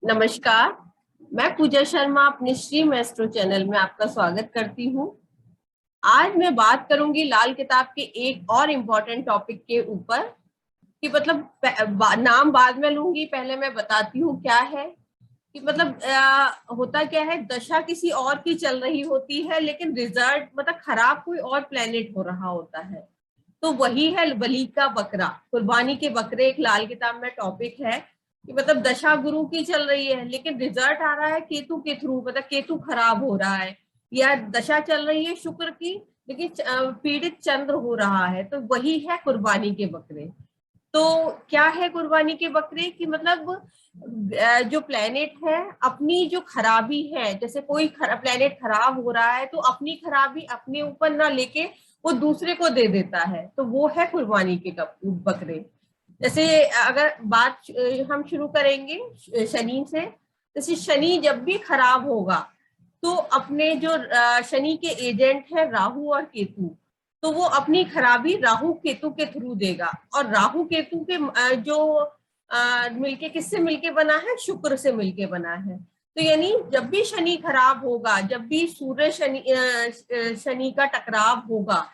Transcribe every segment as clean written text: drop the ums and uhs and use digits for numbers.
नमस्कार। मैं पूजा शर्मा अपने श्री मैस्ट्रो चैनल में आपका स्वागत करती हूँ। आज मैं बात करूंगी लाल किताब के एक और इम्पोर्टेंट टॉपिक के ऊपर कि मतलब नाम बाद में लूंगी, पहले मैं बताती हूँ क्या है कि मतलब होता क्या है, दशा किसी और की चल रही होती है लेकिन रिजल्ट मतलब खराब कोई और प्लेनेट हो रहा होता है। तो वही है बलि का बकरा, कुर्बानी के बकरे। एक लाल किताब में टॉपिक है कि मतलब दशा गुरु की चल रही है लेकिन रिजल्ट आ रहा है केतु के थ्रू, मतलब केतु खराब हो रहा है, या दशा चल रही है शुक्र की लेकिन पीड़ित चंद्र हो रहा है। तो वही है कुर्बानी के बकरे। तो क्या है कुर्बानी के बकरे की मतलब जो प्लेनेट है अपनी जो खराबी है, जैसे कोई प्लेनेट खराब हो रहा है तो अपनी खराबी अपने ऊपर ना लेके वो दूसरे को दे देता है, तो वो है कुर्बानी के बकरे। जैसे अगर बात हम शुरू करेंगे शनि से। जैसे शनि जब भी खराब होगा तो अपने जो शनि के एजेंट है राहु और केतु, तो वो अपनी खराबी राहु केतु के थ्रू देगा। और राहु केतु के जो मिलके किससे मिलके बना है, शुक्र से मिलके बना है। तो यानी जब भी शनि खराब होगा, जब भी सूर्य शनि का टकराव होगा,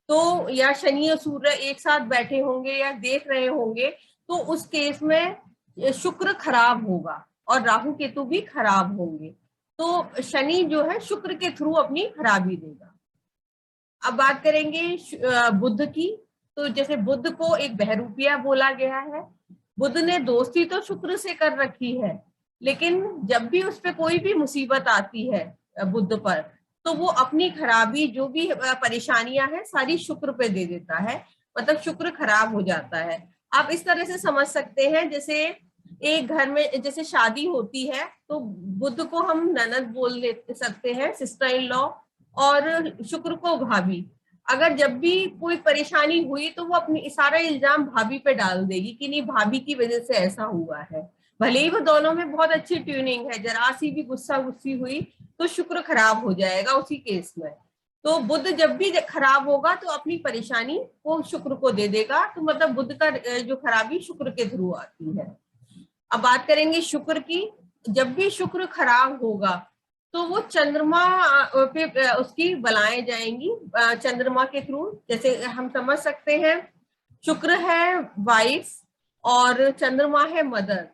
तो या शनि और सूर्य एक साथ बैठे होंगे या देख रहे होंगे, तो उस केस में शुक्र खराब होगा और राहु केतु भी खराब होंगे। तो शनि जो है शुक्र के थ्रू अपनी खराबी देगा। अब बात करेंगे बुध की। तो जैसे बुध को एक बहरूपिया बोला गया है। बुध ने दोस्ती तो शुक्र से कर रखी है, लेकिन जब भी उस पर कोई भी मुसीबत आती है बुध पर, तो वो अपनी खराबी जो भी परेशानियां हैं सारी शुक्र पे दे देता है, मतलब शुक्र खराब हो जाता है। आप इस तरह से समझ सकते हैं, जैसे एक घर में जैसे शादी होती है तो बुध को हम ननद बोल सकते हैं, सिस्टर इन लॉ, और शुक्र को भाभी। अगर जब भी कोई परेशानी हुई तो वो अपनी सारा इल्जाम भाभी पे डाल देगी कि नहीं भाभी की वजह से ऐसा हुआ है, भले ही वो दोनों में बहुत अच्छी ट्यूनिंग है, जरा सी भी गुस्सा गुस्सी हुई तो शुक्र खराब हो जाएगा उसी केस में। तो बुध जब भी खराब होगा तो अपनी परेशानी वो शुक्र को दे देगा, तो मतलब बुध का जो खराबी शुक्र के थ्रू आती है। अब बात करेंगे शुक्र की। जब भी शुक्र खराब होगा तो वो चंद्रमा पे उसकी बलाएं जाएंगी चंद्रमा के थ्रू। जैसे हम समझ सकते हैं, शुक्र है वाइफ और चंद्रमा है मदर।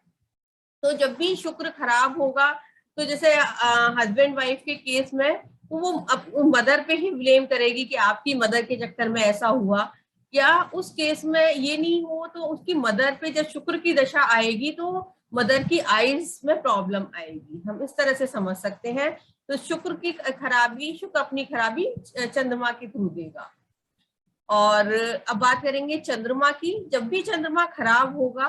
तो जब भी शुक्र खराब होगा तो जैसे हस्बैंड वाइफ के केस में तो वो मदर पे ही ब्लेम करेगी कि आपकी मदर के चक्कर में ऐसा हुआ, या उस केस में ये नहीं हो तो उसकी मदर पे जब शुक्र की दशा आएगी तो मदर की आईज में प्रॉब्लम आएगी। हम इस तरह से समझ सकते हैं। तो शुक्र की खराबी, शुक्र अपनी खराबी चंद्रमा के थ्रू देगा। और अब बात करेंगे चंद्रमा की। जब भी चंद्रमा खराब होगा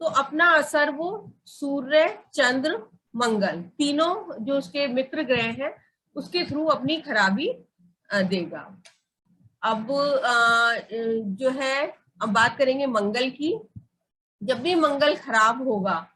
तो अपना असर वो सूर्य चंद्र मंगल तीनों जो उसके मित्र ग्रह हैं उसके थ्रू अपनी खराबी देगा। अब जो है, अब बात करेंगे मंगल की। जब भी मंगल खराब होगा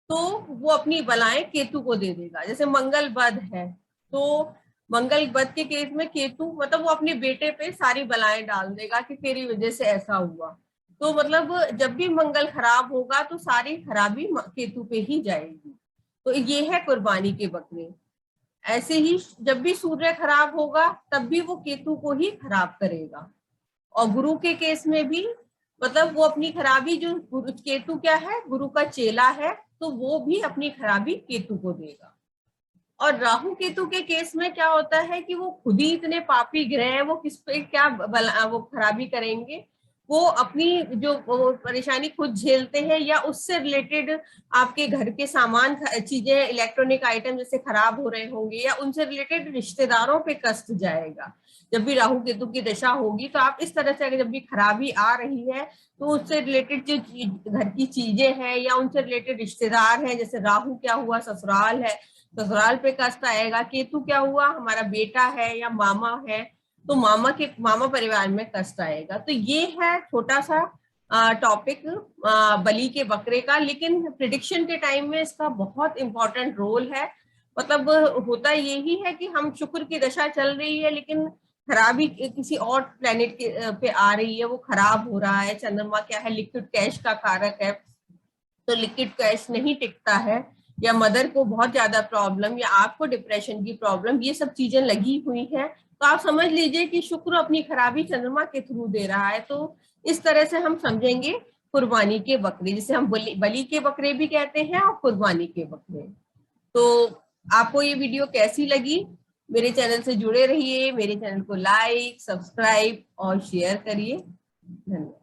तो वो अपनी बलाएं केतु को दे देगा। जैसे मंगल बद है तो मंगल बद के केस में केतु मतलब वो अपने बेटे पे सारी बलाएं डाल देगा कि तेरी वजह से ऐसा हुआ। तो मतलब जब भी मंगल खराब होगा तो सारी खराबी केतु पे ही जाएगी। तो ये है कुर्बानी के बकरे। ऐसे ही जब भी सूर्य खराब होगा तब भी वो केतु को ही खराब करेगा। और गुरु के केस में भी मतलब वो अपनी खराबी, जो केतु क्या है, गुरु का चेला है, तो वो भी अपनी खराबी केतु को देगा। और राहु केतु के केस में क्या होता है कि वो खुद ही इतने पापी ग्रह हैं, वो किस पे क्या वो खराबी करेंगे। वो अपनी जो वो परेशानी खुद झेलते हैं, या उससे रिलेटेड आपके घर के सामान चीजें इलेक्ट्रॉनिक आइटम जैसे खराब हो रहे होंगे, या उनसे रिलेटेड रिश्तेदारों पे कष्ट जाएगा। जब भी राहु केतु की दशा होगी तो आप इस तरह से अगर जब भी खराबी आ रही है तो उससे रिलेटेड जो घर की चीजें हैं या उनसे रिलेटेड रिश्तेदार हैं, जैसे राहु क्या हुआ ससुराल है, ससुराल पे कष्ट आएगा। केतु क्या हुआ, हमारा बेटा है या मामा है, तो मामा परिवार में कष्ट आएगा। तो ये है छोटा सा टॉपिक बलि के बकरे का, लेकिन प्रिडिक्शन के टाइम में इसका बहुत इंपॉर्टेंट रोल है। मतलब होता यही है कि हम शुक्र की दशा चल रही है लेकिन खराबी किसी और प्लेनेट के पे आ रही है, वो खराब हो रहा है। चंद्रमा क्या है, लिक्विड कैश का कारक है, तो लिक्विड कैश नहीं टिकता है। या मदर को बहुत ज्यादा प्रॉब्लम, या आपको डिप्रेशन की प्रॉब्लम, ये सब चीजें लगी हुई हैं, तो आप समझ लीजिए कि शुक्र अपनी खराबी चंद्रमा के थ्रू दे रहा है। तो इस तरह से हम समझेंगे कुर्बानी के बकरे, जिसे हम बलि के बकरे भी कहते हैं और कुर्बानी के बकरे। तो आपको ये वीडियो कैसी लगी? मेरे चैनल से जुड़े रहिए, मेरे चैनल को लाइक, सब्सक्राइब और शेयर करिए। धन्यवाद।